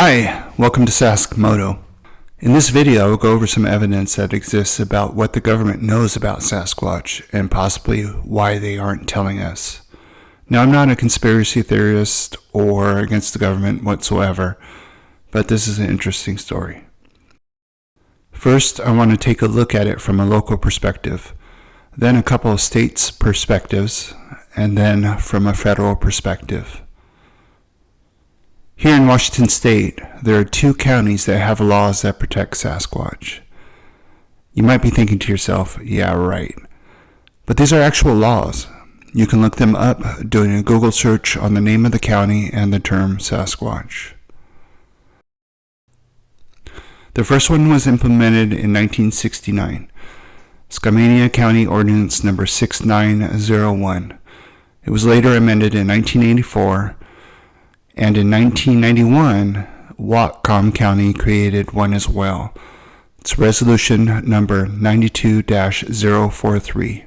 Hi, welcome to Saskmoto. In this video, I will go over some evidence that exists about what the government knows about Sasquatch and possibly why they aren't telling us. Now, I'm not a conspiracy theorist or against the government whatsoever, but this is an interesting story. First, I want to take a look at it from a local perspective, then a couple of states' perspectives, and then from a federal perspective. Here in Washington State, there are 2 counties that have laws that protect Sasquatch. You might be thinking to yourself, yeah, right. But these are actual laws. You can look them up doing a Google search on the name of the county and the term Sasquatch. The first one was implemented in 1969, Skamania County Ordinance Number 6901. It was later amended in 1984, and in 1991, Whatcom County created one as well. It's resolution number 92-043.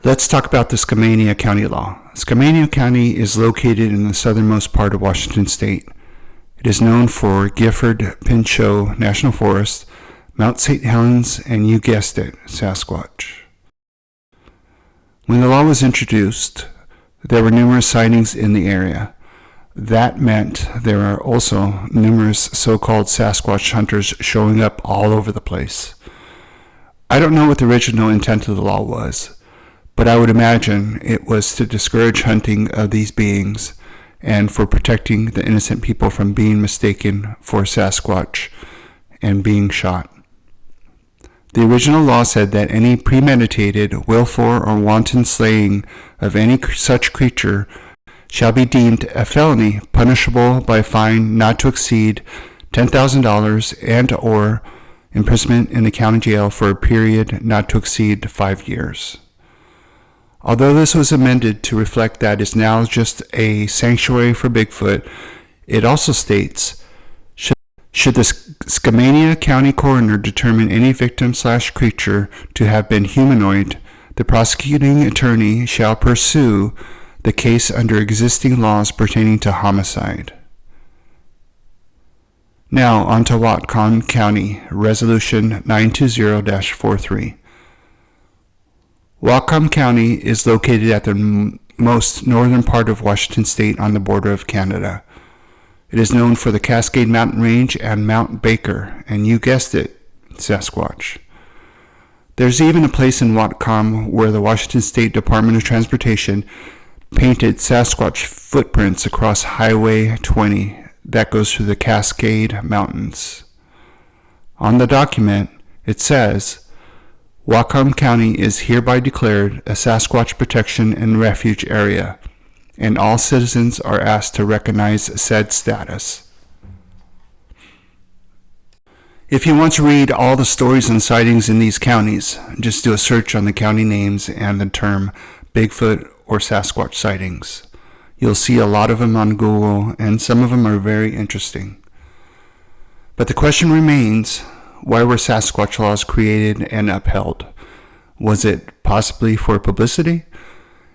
Let's talk about the Skamania County law. Skamania County is located in the southernmost part of Washington State. It is known for Gifford-Pinchot National Forest, Mount St. Helens, and you guessed it, Sasquatch. When the law was introduced, there were numerous sightings in the area. That meant there are also numerous so-called Sasquatch hunters showing up all over the place. I don't know what the original intent of the law was, but I would imagine it was to discourage hunting of these beings and for protecting the innocent people from being mistaken for Sasquatch and being shot. The original law said that any premeditated, willful, or wanton slaying of any such creature shall be deemed a felony punishable by a fine not to exceed $10,000 and or imprisonment in the county jail for a period not to exceed 5 years. Although this was amended to reflect that it's now just a sanctuary for Bigfoot, it also states, should the Skamania County coroner determine any victim/creature to have been humanoid, the prosecuting attorney shall pursue the case under existing laws pertaining to homicide. Now on to Whatcom County, Resolution 920-43. Whatcom County is located at the most northern part of Washington State on the border of Canada. It is known for the Cascade Mountain Range and Mount Baker, and you guessed it, Sasquatch. There's even a place in Whatcom where the Washington State Department of Transportation painted Sasquatch footprints across Highway 20 that goes through the Cascade Mountains. On the document, it says, Whatcom County is hereby declared a Sasquatch protection and refuge area, and all citizens are asked to recognize said status. If you want to read all the stories and sightings in these counties, just do a search on the county names and the term Bigfoot or Sasquatch sightings. You'll see a lot of them on Google, and some of them are very interesting. But the question remains, why were Sasquatch laws created and upheld? Was it possibly for publicity?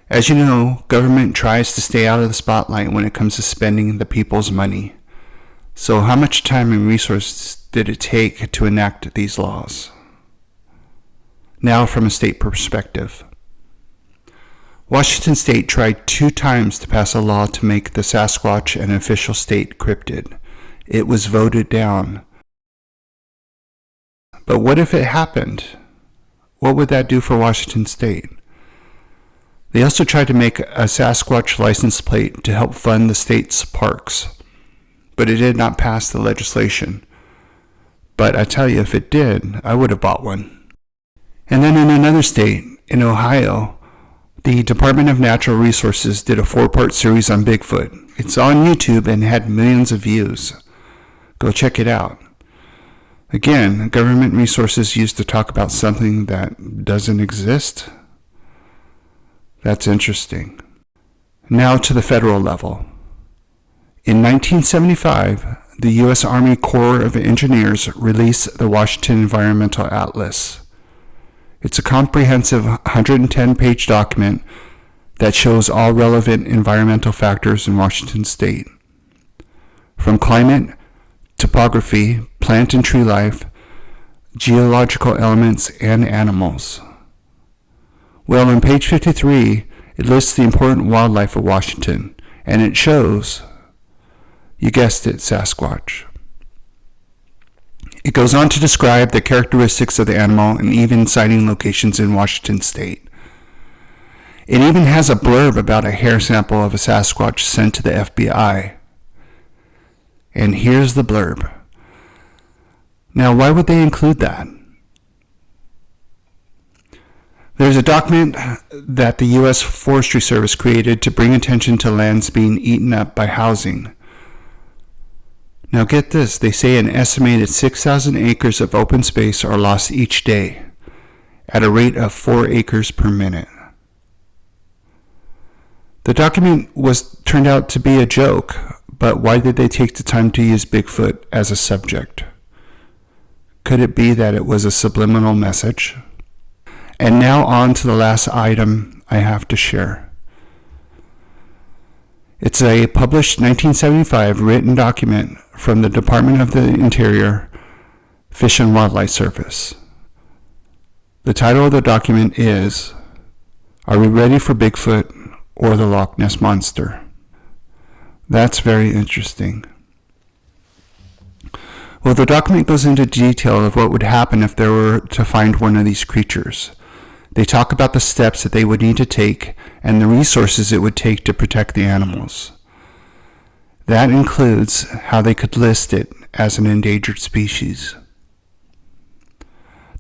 As you know, government tries to stay out of the spotlight when it comes to spending the people's money. So how much time and resources did it take to enact these laws? Now from a state perspective. Washington State tried 2 times to pass a law to make the Sasquatch an official state cryptid. It was voted down. But what if it happened? What would that do for Washington State? They also tried to make a Sasquatch license plate to help fund the state's parks, but it did not pass the legislation. But I tell you, if it did, I would have bought one. And then in another state, in Ohio, the Department of Natural Resources did a 4-part series on Bigfoot. It's on YouTube and had millions of views. Go check it out. Again, government resources used to talk about something that doesn't exist. That's interesting. Now to the federal level. In 1975, the U.S. Army Corps of Engineers released the Washington Environmental Atlas. It's a comprehensive 110-page document that shows all relevant environmental factors in Washington State. from climate, topography, plant and tree life, geological elements, and animals. Well, on page 53, it lists the important wildlife of Washington, and it shows, you guessed it, Sasquatch. It goes on to describe the characteristics of the animal and even sighting locations in Washington state. It even has a blurb about a hair sample of a Sasquatch sent to the FBI. And here's the blurb. Now, why would they include that? There's a document that the U.S. Forestry Service created to bring attention to lands being eaten up by housing. Now get this, they say an estimated 6,000 acres of open space are lost each day at a rate of 4 acres per minute. The document turned out to be a joke, but why did they take the time to use Bigfoot as a subject? Could it be that it was a subliminal message? And now on to the last item I have to share. It's a published 1975 written document from the Department of the Interior, Fish and Wildlife Service. The title of the document is, Are We Ready for Bigfoot or the Loch Ness Monster? That's very interesting. Well, the document goes into detail of what would happen if they were to find one of these creatures. They talk about the steps that they would need to take and the resources it would take to protect the animals. That includes how they could list it as an endangered species.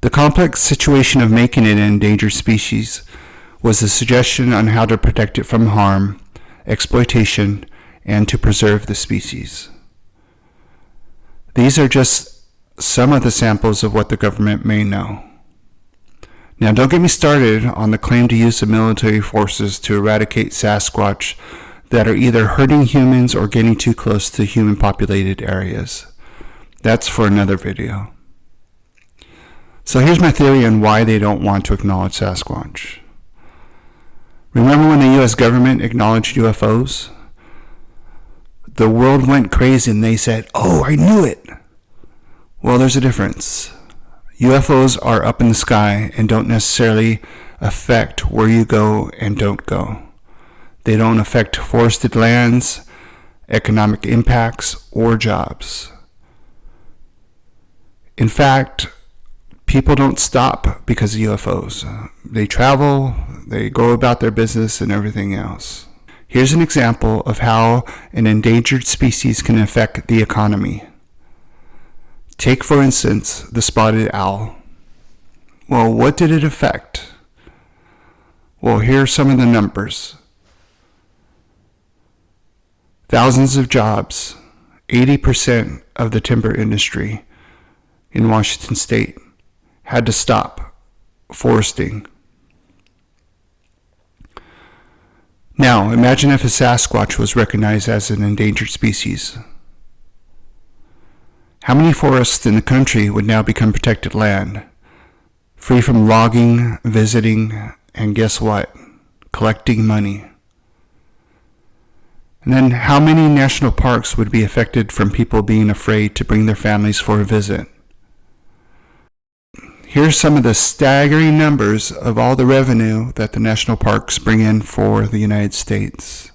The complex situation of making it an endangered species was a suggestion on how to protect it from harm, exploitation, and to preserve the species. These are just some of the samples of what the government may know. Now, don't get me started on the claim to use of military forces to eradicate Sasquatch that are either hurting humans or getting too close to human populated areas. That's for another video. So here's my theory on why they don't want to acknowledge Sasquatch. Remember when the US government acknowledged UFOs? The world went crazy and they said, "Oh, I knew it." Well, there's a difference. UFOs are up in the sky and don't necessarily affect where you go and don't go. They don't affect forested lands, economic impacts, or jobs. In fact, people don't stop because of UFOs. They travel, they go about their business and everything else. Here's an example of how an endangered species can affect the economy. Take, for instance, the spotted owl. Well, what did it affect? Well, here are some of the numbers. Thousands of jobs, 80% of the timber industry in Washington state had to stop foresting. Now, imagine if a Sasquatch was recognized as an endangered species. How many forests in the country would now become protected land, free from logging, visiting, and guess what? Collecting money. And then how many national parks would be affected from people being afraid to bring their families for a visit? Here's some of the staggering numbers of all the revenue that the national parks bring in for the United States.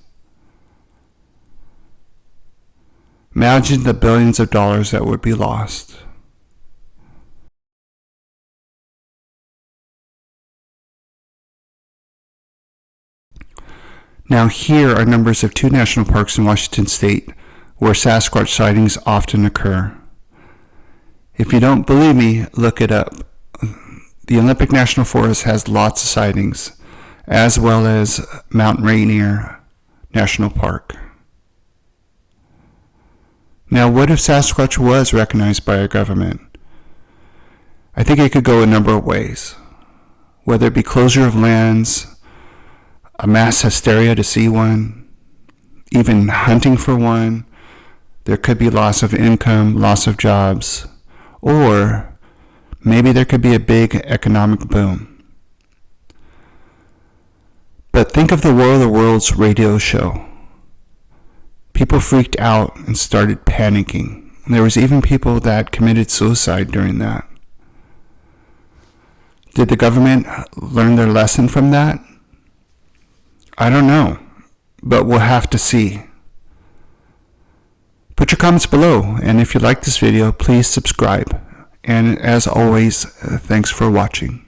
Imagine the billions of dollars that would be lost. Now here are numbers of 2 national parks in Washington state where Sasquatch sightings often occur. If you don't believe me, look it up. The Olympic National Forest has lots of sightings, as well as Mount Rainier National Park. Now, what if Sasquatch was recognized by our government? I think it could go a number of ways, whether it be closure of lands, a mass hysteria to see one, even hunting for one. There could be loss of income, loss of jobs, or maybe there could be a big economic boom. But think of the War of the Worlds radio show. People freaked out and started panicking. There was even people that committed suicide during that. Did the government learn their lesson from that? I don't know, but we'll have to see. Put your comments below, and if you like this video, please subscribe. And as always, thanks for watching.